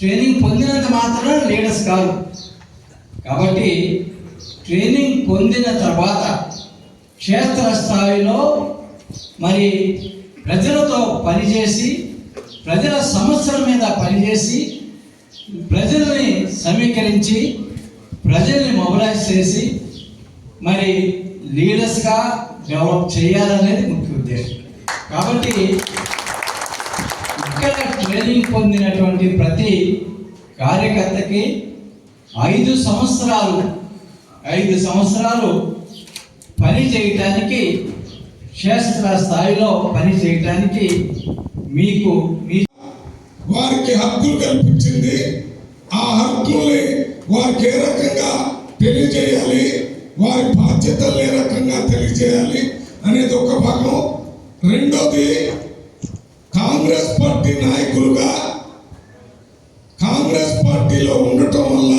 Training పొందినంత మాత్రం leaders కాదు. కాబట్టి ట్రైనింగ్ పొందిన తర్వాత క్షేత్రస్థాయిలో మరి ప్రజలతో పనిచేసి, ప్రజల సమస్యల మీద పనిచేసి, ప్రజల్ని సమీకరించి, ప్రజల్ని మొబిలైజ్ చేసి మరి లీడర్స్గా డెవలప్ చేయాలనేది ముఖ్య ఉద్దేశం. కాబట్టి ఇక్కడ ట్రైనింగ్ పొందినటువంటి ప్రతి కార్యకర్తకి 5 సంవత్సరాలు పని చేయటానికి, క్షేత్ర స్థాయిలో పని చేయటానికి మీకు వారికి హక్కులు కల్పించింది. ఆ హక్కుల్ని వారికి ఏ రకంగా తెలియజేయాలి, వారి బాధ్యతలు ఏ రకంగా తెలియజేయాలి అనేది ఒక భాగం. రెండోది, కాంగ్రెస్ పార్టీ నాయకులుగా కాంగ్రెస్ పార్టీలో ఉండటం వల్ల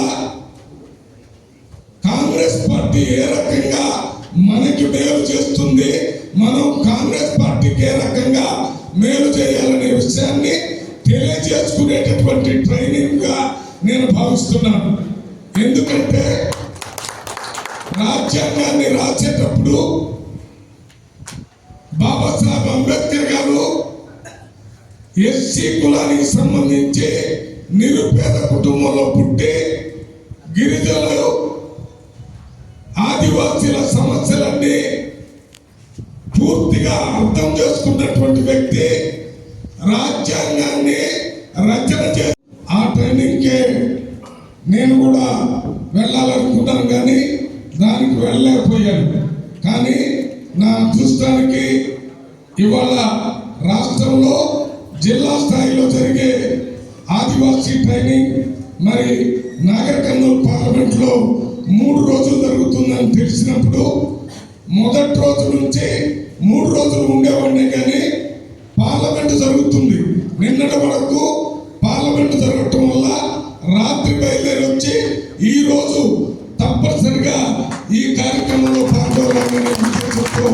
కాంగ్రెస్ పార్టీ ఏ రకంగా మనకి మేలు చేస్తుంది, మనం కాంగ్రెస్ పార్టీకి ఏ రకంగా మేలు చేయాలనే విషయాన్ని తెలియజేసుకునేటటువంటి ట్రైనింగ్ గా నేను భావిస్తున్నాను. ఎందుకంటే రాజ్యాంగాన్ని రాసేటప్పుడు బాబాసాహెబ్ అంబేద్కర్ గారు ఎస్సీ కులానికి సంబంధించి నిరుపేద కుటుంబంలో పుట్టి గిరిజనులు, ఆదివాసీల సమస్యలన్నీ పూర్తిగా అర్థం చేసుకున్నటువంటి వ్యక్తి రాజ్యాంగాన్ని రచన చేసి ఆ ట్రైనింగ్కే నేను కూడా వెళ్ళాలనుకున్నాను, కానీ దానికి వెళ్ళలేకపోయాను. కానీ నా అదృష్టానికి ఇవాళ రాష్ట్రంలో జిల్లా స్థాయిలో జరిగే ఆదివాసీ ట్రైనింగ్ మరి నాగర్ కర్నూలు పార్లమెంట్లో 3 రోజులు జరుగుతుందని తెలిసినప్పుడు మొదటి రోజు నుంచి 3 రోజులు ఉండేవాడిని. కానీ పార్లమెంట్ జరుగుతుంది, నిన్నటి వరకు పార్లమెంట్ జరగటం వల్ల రాత్రి బయలుదేరి వచ్చి ఈ రోజు తప్పనిసరిగా ఈ కార్యక్రమంలో పాల్గొనాలనే ఉద్దేశంతో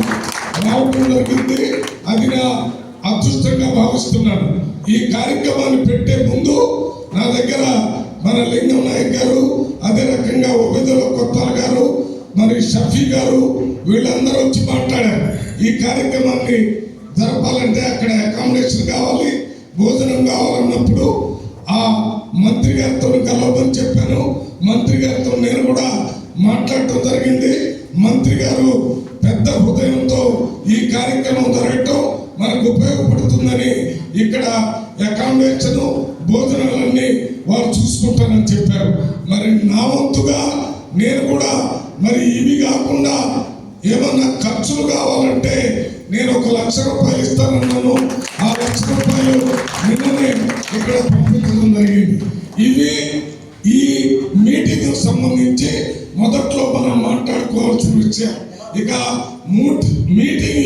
రావడం జరిగింది. అది నా అదృష్టంగా భావిస్తున్నాను. ఈ కార్యక్రమాన్ని పెట్టే ముందు నా దగ్గర మన లింగం నాయక్ గారు, అదే రకంగా ఒబిదల కొత్తాల గారు, మరి షఫీ గారు, వీళ్ళందరూ వచ్చి మాట్లాడారు. ఈ కార్యక్రమాన్ని జరపాలంటే అక్కడ అకామిడేషన్ కావాలి, భోజనం కావాలన్నప్పుడు ఆ మంత్రి గారితో కలవమని చెప్పాను. మంత్రి గారితో నేను కూడా మాట్లాడటం జరిగింది. మంత్రి గారు పెద్ద హృదయంతో ఈ కార్యక్రమం జరగటం మనకు ఉపయోగపడుతుందని ఇక్కడ అకామిడేషన్, భోజనాలన్నీ వారు చూసుకుంటానని చెప్పారు. మరి నా వంతుగా నేను కూడా మరి ఇవి కాకుండా ఏమన్నా ఖర్చులు కావాలంటే నేను 1 లక్ష రూపాయలు ఇస్తానన్నాను. ఆ 1 లక్ష రూపాయలు నిన్ననే ఇక్కడ పంపించడం జరిగింది. ఇవి ఈ మీటింగ్ సంబంధించి మొదట్లో మనం మాట్లాడుకోవాల్సిన విషయం. ఇక మీటింగ్